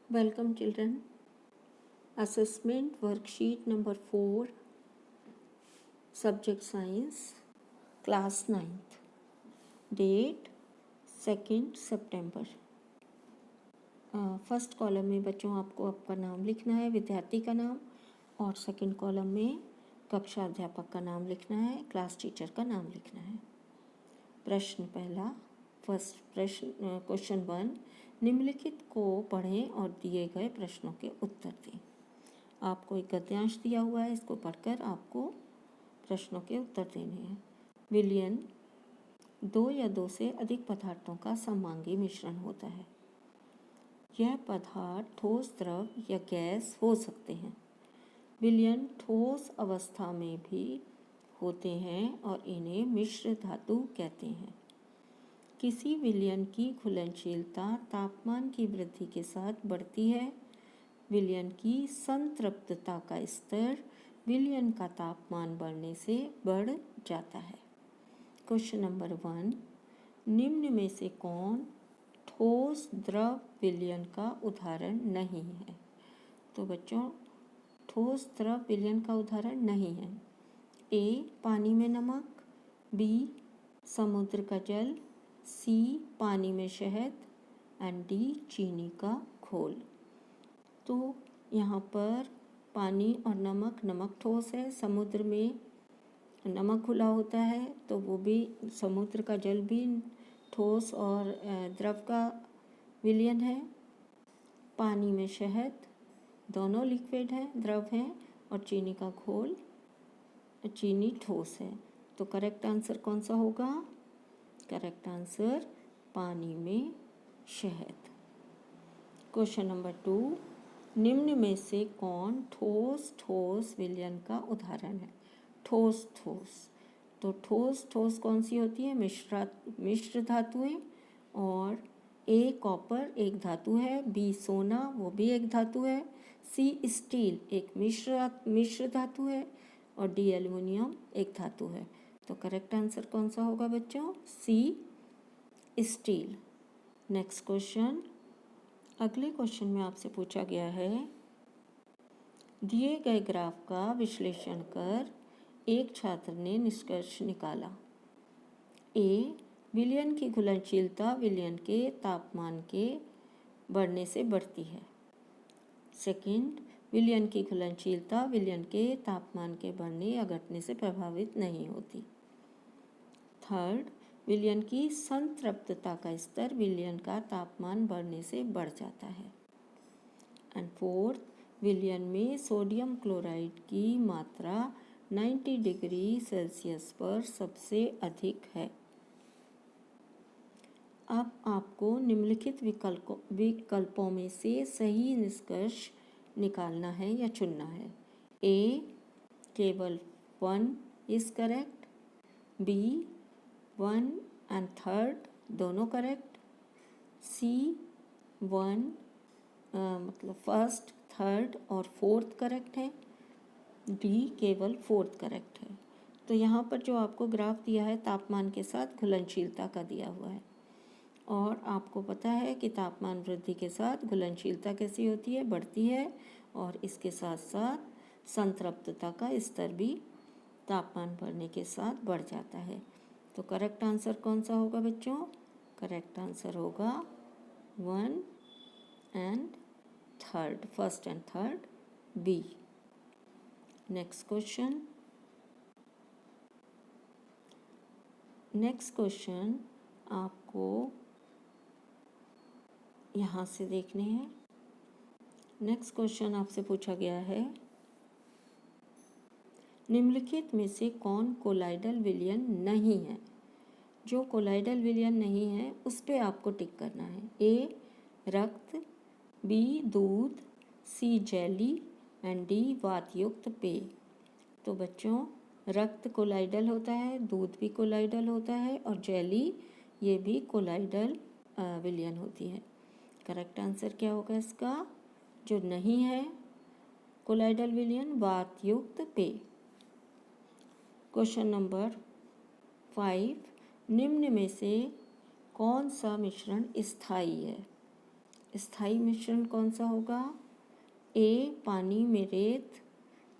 Welcome children. Assessment worksheet number 4, subject science, class 9th. Date 2nd September. First column में बच्चों आपको आपका नाम लिखना है, विद्यार्थी का नाम, और सेकंड कॉलम में कक्षा अध्यापक का नाम लिखना है, क्लास टीचर का नाम लिखना है। प्रश्न पहला, फर्स्ट प्रश्न क्वेश्चन 1, निम्नलिखित को पढ़ें और दिए गए प्रश्नों के उत्तर दें। आपको एक गद्यांश दिया हुआ है, इसको पढ़कर आपको प्रश्नों के उत्तर देने हैं। विलयन 2 या 2 से अधिक पदार्थों का समांगी मिश्रण होता है। यह पदार्थ ठोस, द्रव या गैस हो सकते हैं। विलयन ठोस अवस्था में भी होते हैं और इन्हें मिश्र धातु कहते हैं। किसी विलयन की घुलनशीलता तापमान की वृद्धि के साथ बढ़ती है। विलयन की संतृप्तता का स्तर विलयन का तापमान बढ़ने से बढ़ जाता है। क्वेश्चन नंबर 1, निम्न में से कौन ठोस द्रव विलयन का उदाहरण नहीं है? तो बच्चों, ठोस द्रव विलयन का उदाहरण नहीं है। ए, पानी में नमक, बी, समुद्र का जल, सी, पानी में शहद, एंड डी, चीनी का घोल। तो यहाँ पर पानी और नमक ठोस है, समुद्र में नमक घुला होता है तो वो भी, समुद्र का जल भी ठोस और द्रव का विलयन है। पानी में शहद, दोनों लिक्विड हैं, द्रव हैं, और चीनी का घोल, चीनी ठोस है। तो करेक्ट आंसर कौन सा होगा? करेक्ट आंसर पानी में शहद। क्वेश्चन नंबर 2, निम्न में से कौन ठोस विलयन का उदाहरण है? ठोस। तो ठोस कौन सी होती है? मिश्र धातुएं। और ए, कॉपर एक धातु है, बी, सोना वो भी एक धातु है, सी, स्टील एक मिश्र धातु है, और डी, एल्युमिनियम एक धातु है। तो करेक्ट आंसर कौन सा होगा बच्चों? सी, स्टील। नेक्स्ट क्वेश्चन, अगले क्वेश्चन में आपसे पूछा गया है, दिए गए ग्राफ का विश्लेषण कर एक छात्र ने निष्कर्ष निकाला। ए, विलयन की घुलनशीलता विलयन के तापमान के बढ़ने से बढ़ती है। सेकंड, विलयन की घुलनशीलता विलयन के तापमान के बढ़ने या घटने से प्रभावित नहीं होती। थर्ड, विलयन की संतृप्तता का स्तर विलयन का तापमान बढ़ने से बढ़ जाता है। एंड फोर्थ, विलयन में सोडियम क्लोराइड की मात्रा 90 डिग्री सेल्सियस पर सबसे अधिक है। अब आपको निम्नलिखित विकल्पों में से सही निष्कर्ष निकालना है या चुनना है। ए, केवल 1 is correct, B, 1 and third दोनों करेक्ट, सी, 1 मतलब फर्स्ट, थर्ड और फोर्थ करेक्ट है, डी, केवल फोर्थ करेक्ट है। तो यहाँ पर जो आपको ग्राफ दिया है तापमान के साथ घुलनशीलता का दिया हुआ है, और आपको पता है कि तापमान वृद्धि के साथ घुलनशीलता कैसी होती है? बढ़ती है, और इसके साथ साथ संतृप्तता का स्तर भी तापमान बढ़ने के साथ बढ़ जाता है। तो करेक्ट आंसर कौन सा होगा बच्चों? करेक्ट आंसर होगा 1 and third, first and third, B. Next question आपको यहाँ से देखने हैं। नेक्स्ट क्वेश्चन आपसे पूछा गया है, निम्नलिखित में से कौन कोलाइडल विलयन नहीं है? जो कोलाइडल विलयन नहीं है उस पे आपको टिक करना है। ए, रक्त, बी, दूध, सी, जेली, एंड डी, वातयुक्त पेय। तो बच्चों, रक्त कोलाइडल होता है, दूध भी कोलाइडल होता है, और जेली ये भी कोलाइडल विलयन होती है। करेक्ट आंसर क्या होगा इसका? जो नहीं है कोलाइडल विलयन, वातयुक्त पेय। क्वेश्चन नंबर 5, निम्न में से कौन सा मिश्रण स्थायी है? स्थायी मिश्रण कौन सा होगा? ए पानी में रेत,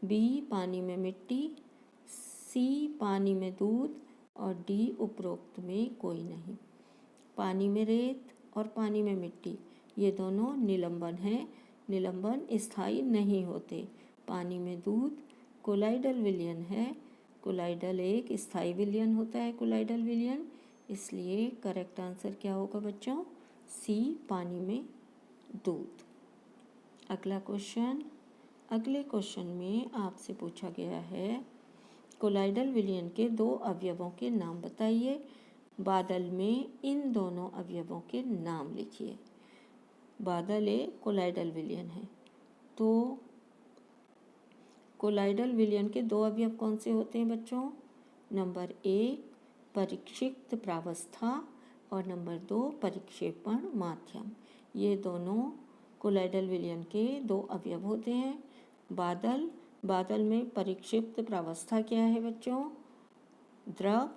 बी पानी में मिट्टी, सी पानी में दूध और डी उपरोक्त में कोई नहीं। पानी में रेत और पानी में मिट्टी ये दोनों निलंबन हैं, निलंबन स्थायी नहीं होते। पानी में दूध कोलाइडल विलयन है, कोलाइडल एक स्थायी विलयन होता है, कोलाइडल विलयन, इसलिए करेक्ट आंसर क्या होगा बच्चों? सी पानी में दूध। अगला क्वेश्चन, अगले क्वेश्चन में आपसे पूछा गया है कोलाइडल विलयन के दो अवयवों के नाम बताइए। बादल में इन दोनों अवयवों के नाम लिखिए। बादल एक कोलाइडल विलयन है, तो कोलाइडल विलयन के दो अवयव कौन से होते हैं बच्चों? नंबर एक परिक्षिप्त प्रावस्था और नंबर दो परिक्षेपण माध्यम। ये दोनों कोलाइडल विलयन के दो अवयव होते हैं। बादल में परिक्षिप्त प्रावस्था क्या है बच्चों? द्रव,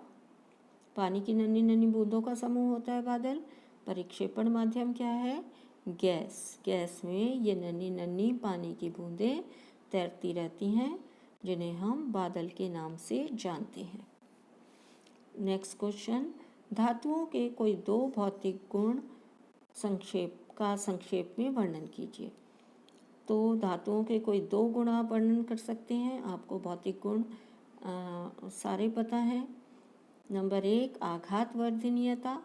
पानी की नन्ही नन्ही बूंदों का समूह होता है बादल। परिक्षेपण माध्यम क्या है? गैस में ये नन्ही नन्ही पानी की बूंदें तैरती रहती हैं, जिन्हें हम बादल के नाम से जानते हैं। नेक्स्ट क्वेश्चन, धातुओं के कोई दो भौतिक गुण संक्षेप में वर्णन कीजिए। तो धातुओं के कोई दो गुण आप वर्णन कर सकते हैं। आपको भौतिक गुण सारे पता हैं। नंबर एक आघातवर्धनीयता,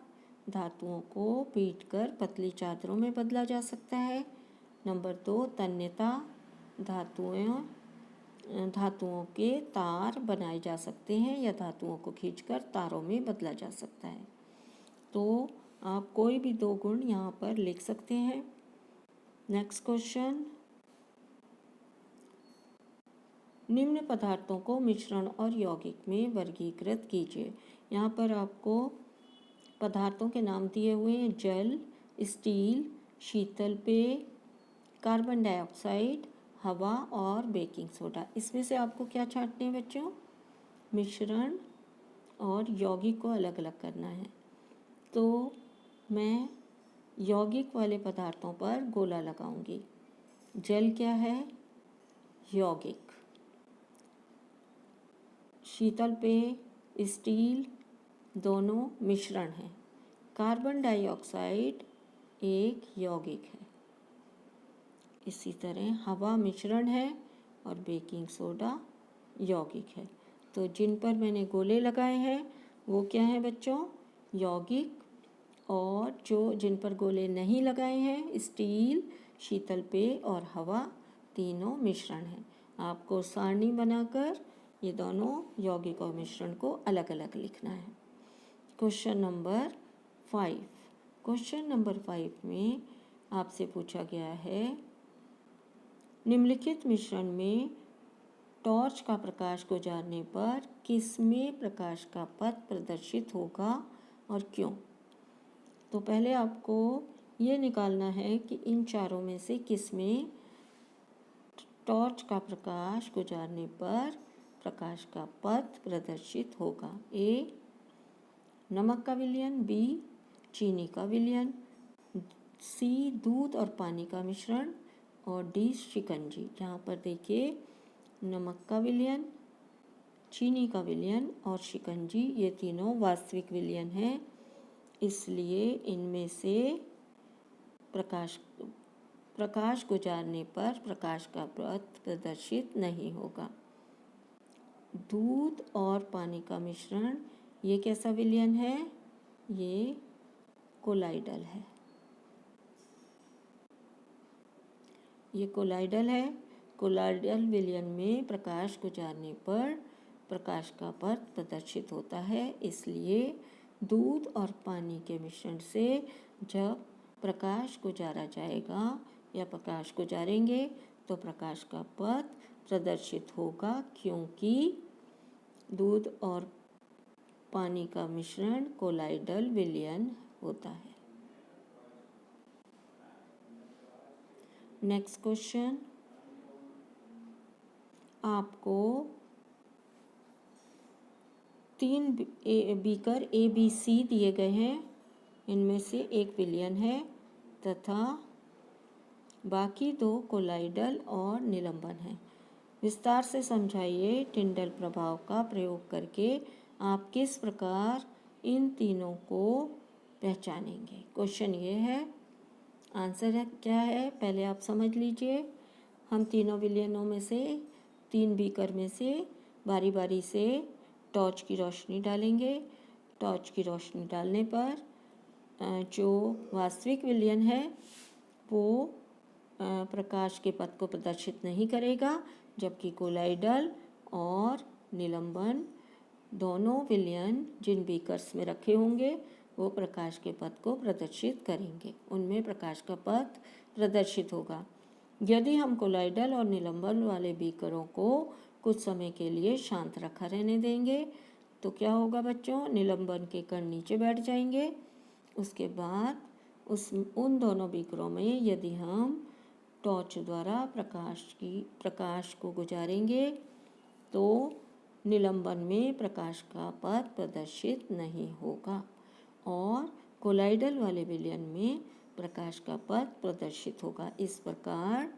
धातुओं को पीटकर पतली चादरों में बदला जा सकता है। नंबर दो तन्यता, धातुओं के तार बनाए जा सकते हैं या धातुओं को खींचकर तारों में बदला जा सकता है। तो आप कोई भी दो गुण यहाँ पर लिख सकते हैं। नेक्स्ट क्वेश्चन, निम्न पदार्थों को मिश्रण और यौगिक में वर्गीकृत कीजिए। यहाँ पर आपको पदार्थों के नाम दिए हुए हैं, जल, स्टील, शीतल पेय, कार्बन डाइऑक्साइड, हवा और बेकिंग सोडा। इसमें से आपको क्या छांटने हैं बच्चों? मिश्रण और यौगिक को अलग अलग करना है। तो मैं यौगिक वाले पदार्थों पर गोला लगाऊंगी। जल क्या है? यौगिक। शीतल पेय, स्टील, दोनों मिश्रण हैं। कार्बन डाइऑक्साइड एक यौगिक है। इसी तरह हवा मिश्रण है और बेकिंग सोडा यौगिक है। तो जिन पर मैंने गोले लगाए हैं वो क्या हैं बच्चों? यौगिक। और जिन पर गोले नहीं लगाए हैं, स्टील, शीतल पेय और हवा, तीनों मिश्रण हैं। आपको सारणी बनाकर ये दोनों यौगिक और मिश्रण को अलग अलग लिखना है। Question number 5। क्वेश्चन नंबर 5 में आपसे पूछा गया है निम्नलिखित मिश्रण में टॉर्च का प्रकाश गुजारने पर किसमें प्रकाश का पथ प्रदर्शित होगा और क्यों? तो पहले आपको ये निकालना है कि इन चारों में से किसमें टॉर्च का प्रकाश गुजारने पर प्रकाश का पथ प्रदर्शित होगा। ए नमक का विलयन, बी चीनी का विलयन, सी दूध और पानी का मिश्रण और डी शिकंजी। यहाँ पर देखिए नमक का विलयन, चीनी का विलयन और शिकंजी ये तीनों वास्तविक विलयन हैं, इसलिए इनमें से प्रकाश गुजारने पर प्रकाश का पथ प्रदर्शित नहीं होगा। दूध और पानी का मिश्रण ये कैसा विलयन है? ये कोलाइडल है। ये कोलाइडल है। कोलाइडल विलयन में प्रकाश गुजारने पर प्रकाश का पथ प्रदर्शित होता है, इसलिए दूध और पानी के मिश्रण से जब प्रकाश गुजारा जाएगा या प्रकाश गुजारेंगे तो प्रकाश का पथ प्रदर्शित होगा, क्योंकि दूध और पानी का मिश्रण कोलाइडल विलयन होता है। नेक्स्ट क्वेश्चन, आपको 3 बीकर ABC दिए गए हैं। इनमें से एक विलयन है तथा बाकी दो कोलाइडल और निलंबन हैं। विस्तार से समझाइए। टिंडल प्रभाव का प्रयोग करके आप किस प्रकार इन तीनों को पहचानेंगे। क्वेश्चन ये है, आंसर है क्या है पहले आप समझ लीजिए। हम तीनों विलयनों में से, तीन बीकर में से बारी बारी से टॉर्च की रोशनी डालेंगे। टॉर्च की रोशनी डालने पर जो वास्तविक विलयन है वो प्रकाश के पथ को प्रदर्शित नहीं करेगा, जबकि कोलाइडल और निलंबन दोनों विलयन जिन बीकर्स में रखे होंगे वो प्रकाश के पथ को प्रदर्शित करेंगे, उनमें प्रकाश का पथ प्रदर्शित होगा। यदि हम कोलाइडल और निलंबन वाले बीकरों को कुछ समय के लिए शांत रखा रहने देंगे तो क्या होगा बच्चों, निलंबन के कण नीचे बैठ जाएंगे। उसके बाद उन दोनों बीकरों में यदि हम टॉर्च द्वारा प्रकाश को गुजारेंगे तो निलंबन में प्रकाश का पथ प्रदर्शित नहीं होगा और कोलाइडल वाले विलयन में प्रकाश का पथ प्रदर्शित होगा। इस प्रकार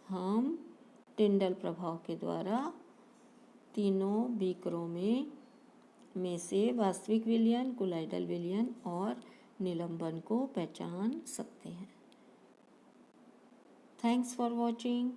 हम टिंडल प्रभाव के द्वारा तीनों बीकरों में से वास्तविक विलयन, कोलाइडल विलयन और निलंबन को पहचान सकते हैं। Thanks for watching.